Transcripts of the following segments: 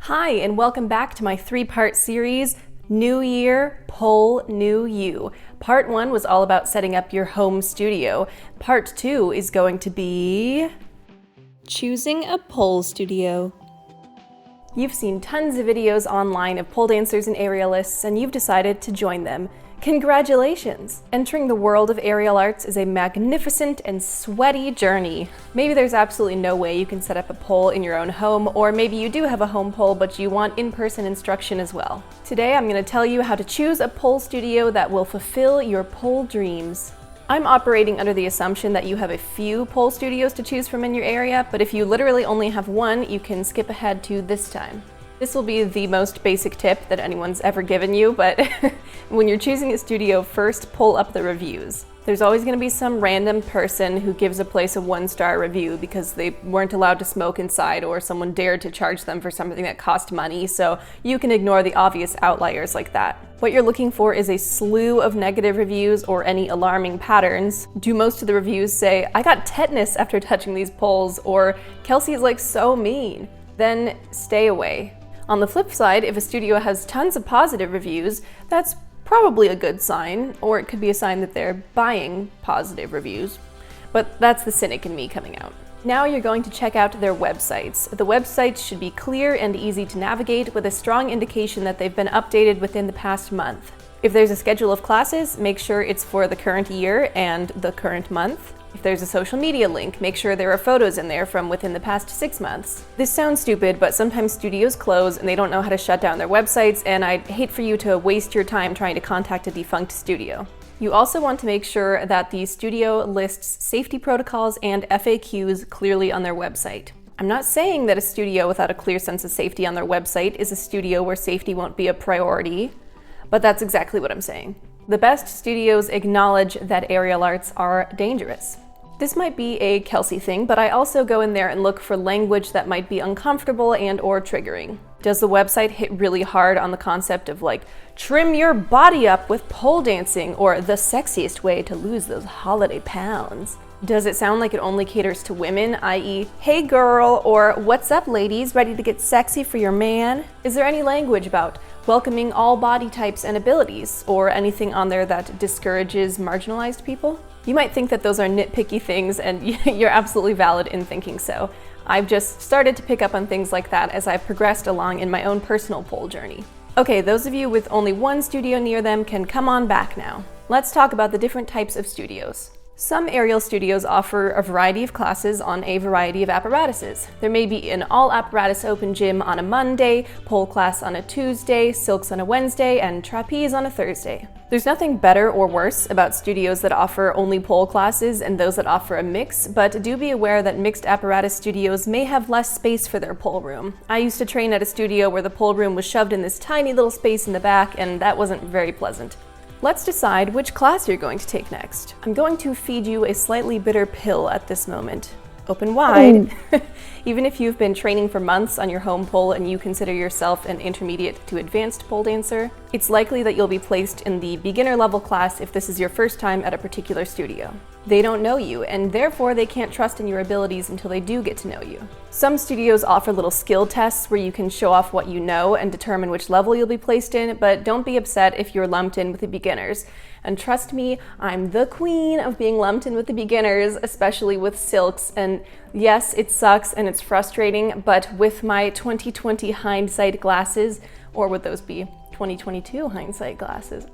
Hi, and welcome back to my three-part series, New Year, Pole New You. Part 1 was all about setting up your home studio. Part 2 is going to be choosing a pole studio. You've seen tons of videos online of pole dancers and aerialists, and you've decided to join them. Congratulations! Entering the world of aerial arts is a magnificent and sweaty journey. Maybe there's absolutely no way you can set up a pole in your own home, or maybe you do have a home pole but you want in-person instruction as well. Today I'm going to tell you how to choose a pole studio that will fulfill your pole dreams. I'm operating under the assumption that you have a few pole studios to choose from in your area, but if you literally only have one, you can skip ahead to this time. This will be the most basic tip that anyone's ever given you, but when you're choosing a studio, first pull up the reviews. There's always going to be some random person who gives a place a 1-star review because they weren't allowed to smoke inside or someone dared to charge them for something that cost money, so you can ignore the obvious outliers like that. What you're looking for is a slew of negative reviews or any alarming patterns. Do most of the reviews say, "I got tetanus after touching these poles," or "Kelsey is like so mean"? Then stay away. On the flip side, if a studio has tons of positive reviews, that's probably a good sign, or it could be a sign that they're buying positive reviews. But that's the cynic in me coming out. Now you're going to check out their websites. The websites should be clear and easy to navigate with a strong indication that they've been updated within the past month. If there's a schedule of classes, make sure it's for the current year and the current month. If there's a social media link, make sure there are photos in there from within the past 6 months. This sounds stupid, but sometimes studios close and they don't know how to shut down their websites, and I'd hate for you to waste your time trying to contact a defunct studio. You also want to make sure that the studio lists safety protocols and FAQs clearly on their website. I'm not saying that a studio without a clear sense of safety on their website is a studio where safety won't be a priority, but that's exactly what I'm saying. The best studios acknowledge that aerial arts are dangerous. This might be a Kelsey thing, but I also go in there and look for language that might be uncomfortable and or triggering. Does the website hit really hard on the concept of like, trim your body up with pole dancing, or the sexiest way to lose those holiday pounds? Does it sound like it only caters to women, i.e., hey girl, or what's up ladies, ready to get sexy for your man? Is there any language about welcoming all body types and abilities, or anything on there that discourages marginalized people? You might think that those are nitpicky things, and you're absolutely valid in thinking so. I've just started to pick up on things like that as I've progressed along in my own personal pole journey. Okay, those of you with only one studio near them can come on back now. Let's talk about the different types of studios. Some aerial studios offer a variety of classes on a variety of apparatuses. There may be an all-apparatus open gym on a Monday, pole class on a Tuesday, silks on a Wednesday, and trapeze on a Thursday. There's nothing better or worse about studios that offer only pole classes and those that offer a mix, but do be aware that mixed apparatus studios may have less space for their pole room. I used to train at a studio where the pole room was shoved in this tiny little space in the back, and that wasn't very pleasant. Let's decide which class you're going to take next. I'm going to feed you a slightly bitter pill at this moment. Open wide. Even if you've been training for months on your home pole and you consider yourself an intermediate to advanced pole dancer, it's likely that you'll be placed in the beginner level class if this is your first time at a particular studio. They don't know you, and therefore they can't trust in your abilities until they do get to know you. Some studios offer little skill tests where you can show off what you know and determine which level you'll be placed in, but don't be upset if you're lumped in with the beginners. And trust me, I'm the queen of being lumped in with the beginners, especially with silks. And yes, it sucks and it's frustrating, but with my 2020 hindsight glasses, or would those be 2022 hindsight glasses,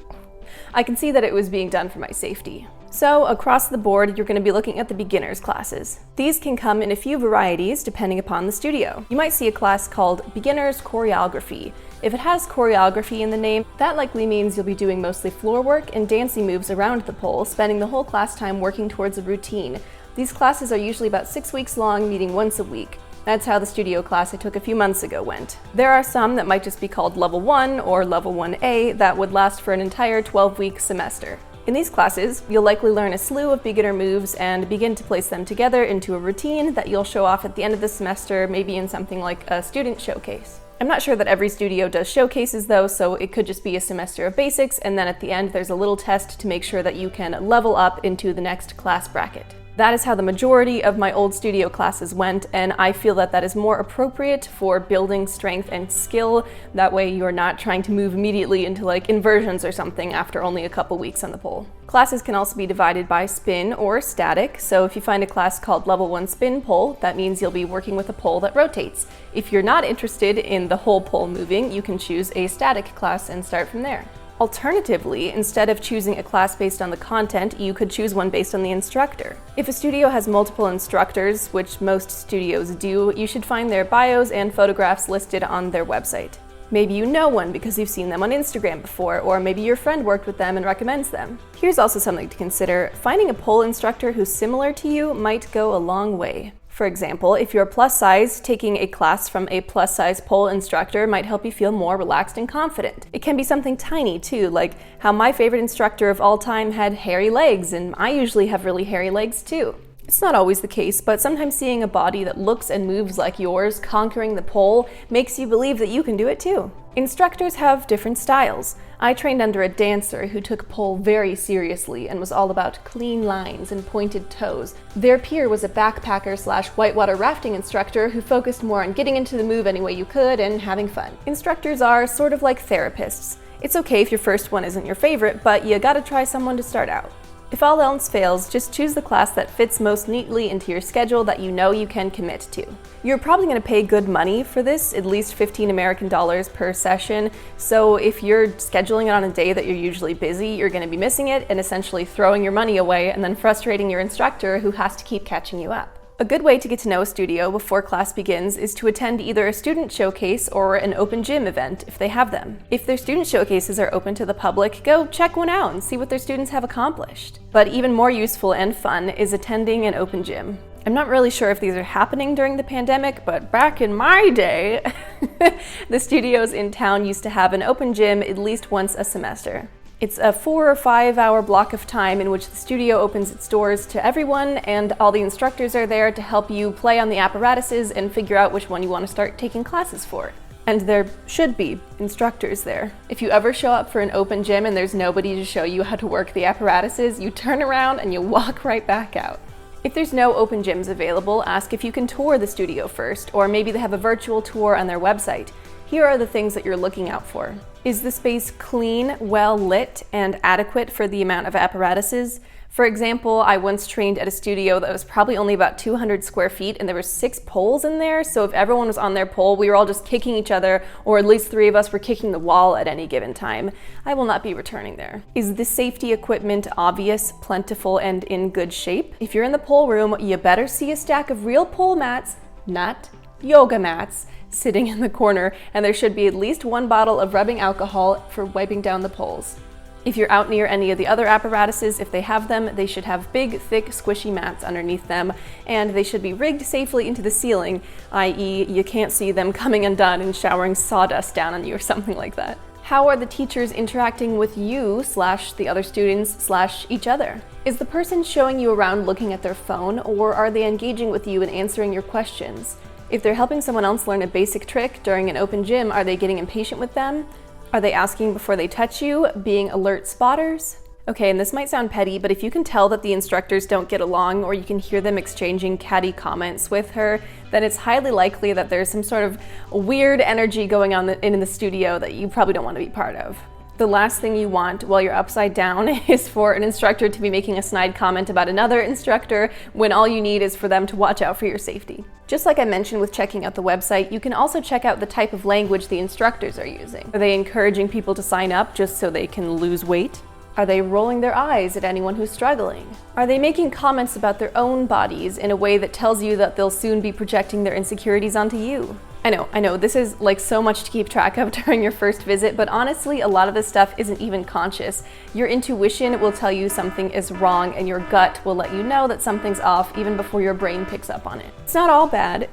I can see that it was being done for my safety. So across the board, you're going to be looking at the beginners classes. These can come in a few varieties depending upon the studio. You might see a class called Beginners Choreography. If it has choreography in the name, that likely means you'll be doing mostly floor work and dancing moves around the pole, spending the whole class time working towards a routine. These classes are usually about 6 weeks long, meeting once a week. That's how the studio class I took a few months ago went. There are some that might just be called Level 1 or Level 1A that would last for an entire 12-week semester. In these classes, you'll likely learn a slew of beginner moves and begin to place them together into a routine that you'll show off at the end of the semester, maybe in something like a student showcase. I'm not sure that every studio does showcases though, so it could just be a semester of basics, and then at the end there's a little test to make sure that you can level up into the next class bracket. That is how the majority of my old studio classes went, and I feel that that is more appropriate for building strength and skill. That way you're not trying to move immediately into like inversions or something after only a couple weeks on the pole. Classes can also be divided by spin or static, so if you find a class called Level 1 Spin Pole, that means you'll be working with a pole that rotates. If you're not interested in the whole pole moving, you can choose a static class and start from there. Alternatively, instead of choosing a class based on the content, you could choose one based on the instructor. If a studio has multiple instructors, which most studios do, you should find their bios and photographs listed on their website. Maybe you know one because you've seen them on Instagram before, or maybe your friend worked with them and recommends them. Here's also something to consider. Finding a pole instructor who's similar to you might go a long way. For example, if you're plus size, taking a class from a plus size pole instructor might help you feel more relaxed and confident. It can be something tiny too, like how my favorite instructor of all time had hairy legs, and I usually have really hairy legs too. It's not always the case, but sometimes seeing a body that looks and moves like yours conquering the pole makes you believe that you can do it too. Instructors have different styles. I trained under a dancer who took pole very seriously and was all about clean lines and pointed toes. Their peer was a backpacker/whitewater rafting instructor who focused more on getting into the move any way you could and having fun. Instructors are sort of like therapists. It's okay if your first one isn't your favorite, but you gotta try someone to start out. If all else fails, just choose the class that fits most neatly into your schedule that you know you can commit to. You're probably going to pay good money for this, at least $15 American per session, so if you're scheduling it on a day that you're usually busy, you're going to be missing it and essentially throwing your money away and then frustrating your instructor who has to keep catching you up. A good way to get to know a studio before class begins is to attend either a student showcase or an open gym event if they have them. If their student showcases are open to the public, go check one out and see what their students have accomplished. But even more useful and fun is attending an open gym. I'm not really sure if these are happening during the pandemic, but back in my day, the studios in town used to have an open gym at least once a semester. It's a 4 or 5 hour block of time in which the studio opens its doors to everyone, and all the instructors are there to help you play on the apparatuses and figure out which one you want to start taking classes for. And there should be instructors there. If you ever show up for an open gym and there's nobody to show you how to work the apparatuses, you turn around and you walk right back out. If there's no open gyms available, ask if you can tour the studio first, or maybe they have a virtual tour on their website. Here are the things that you're looking out for. Is the space clean, well lit, and adequate for the amount of apparatuses? For example, I once trained at a studio that was probably only about 200 square feet and there were 6 poles in there, so if everyone was on their pole, we were all just kicking each other, or at least 3 of us were kicking the wall at any given time. I will not be returning there. Is the safety equipment obvious, plentiful, and in good shape? If you're in the pole room, you better see a stack of real pole mats, not yoga mats, sitting in the corner, and there should be at least 1 bottle of rubbing alcohol for wiping down the poles. If you're out near any of the other apparatuses, if they have them, they should have big, thick, squishy mats underneath them, and they should be rigged safely into the ceiling, i.e. you can't see them coming undone and showering sawdust down on you or something like that. How are the teachers interacting with you / the other students / each other? Is the person showing you around looking at their phone, or are they engaging with you and answering your questions? If they're helping someone else learn a basic trick during an open gym, are they getting impatient with them? Are they asking before they touch you, being alert spotters? Okay, and this might sound petty, but if you can tell that the instructors don't get along, or you can hear them exchanging catty comments with her, then it's highly likely that there's some sort of weird energy going on in the studio that you probably don't want to be part of. The last thing you want while you're upside down is for an instructor to be making a snide comment about another instructor when all you need is for them to watch out for your safety. Just like I mentioned with checking out the website, you can also check out the type of language the instructors are using. Are they encouraging people to sign up just so they can lose weight? Are they rolling their eyes at anyone who's struggling? Are they making comments about their own bodies in a way that tells you that they'll soon be projecting their insecurities onto you? I know, this is like so much to keep track of during your first visit, but honestly, a lot of this stuff isn't even conscious. Your intuition will tell you something is wrong, and your gut will let you know that something's off even before your brain picks up on it. It's not all bad.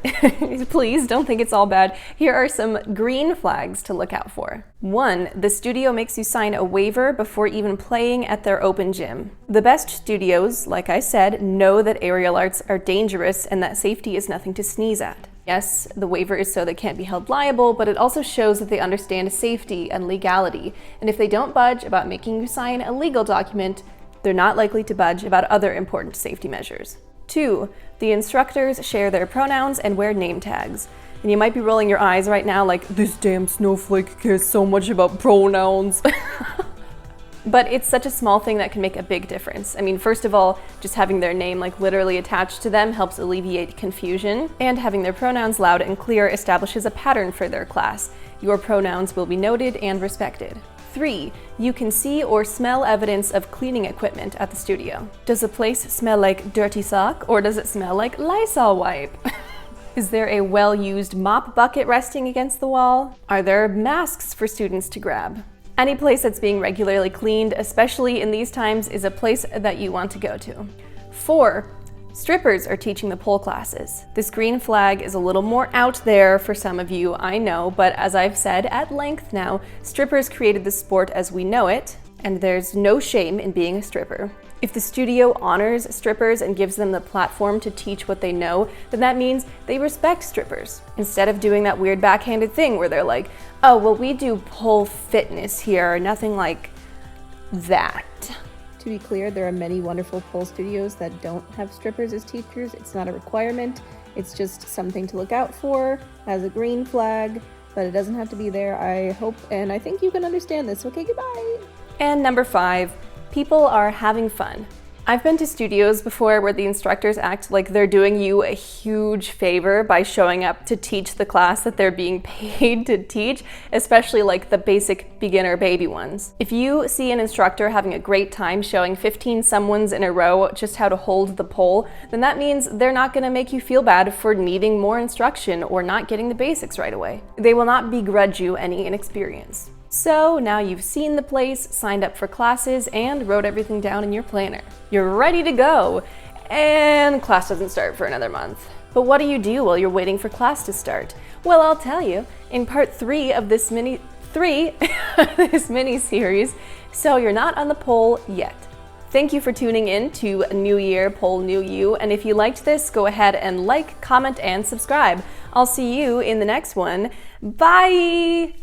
Please don't think it's all bad. Here are some green flags to look out for. 1, the studio makes you sign a waiver before even playing at their open gym. The best studios, like I said, know that aerial arts are dangerous and that safety is nothing to sneeze at. Yes, the waiver is so they can't be held liable, but it also shows that they understand safety and legality. And if they don't budge about making you sign a legal document, they're not likely to budge about other important safety measures. 2, the instructors share their pronouns and wear name tags. And you might be rolling your eyes right now like, this damn snowflake cares so much about pronouns. But it's such a small thing that can make a big difference. I mean, first of all, just having their name like literally attached to them helps alleviate confusion, and having their pronouns loud and clear establishes a pattern for their class. Your pronouns will be noted and respected. 3, you can see or smell evidence of cleaning equipment at the studio. Does the place smell like dirty sock, or does it smell like Lysol wipe? Is there a well-used mop bucket resting against the wall? Are there masks for students to grab? Any place that's being regularly cleaned, especially in these times, is a place that you want to go to. 4, strippers are teaching the pole classes. This green flag is a little more out there for some of you, I know, but as I've said at length now, strippers created the sport as we know it, and there's no shame in being a stripper. If the studio honors strippers and gives them the platform to teach what they know, then that means they respect strippers. Instead of doing that weird backhanded thing where they're like, oh, well, we do pole fitness here, nothing like that. To be clear, there are many wonderful pole studios that don't have strippers as teachers. It's not a requirement. It's just something to look out for as a green flag, but it doesn't have to be there, I hope, and I think you can understand this. Okay, goodbye. And number 5, people are having fun. I've been to studios before where the instructors act like they're doing you a huge favor by showing up to teach the class that they're being paid to teach, especially like the basic beginner baby ones. If you see an instructor having a great time showing 15 someones in a row just how to hold the pole, then that means they're not going to make you feel bad for needing more instruction or not getting the basics right away. They will not begrudge you any inexperience. So now you've seen the place, signed up for classes, and wrote everything down in your planner. You're ready to go, and class doesn't start for another month. But what do you do while you're waiting for class to start? Well, I'll tell you in part 3 of this mini-series, so you're not on the pole yet. Thank you for tuning in to New Year, Pole New You, and if you liked this, go ahead and like, comment, and subscribe. I'll see you in the next one. Bye!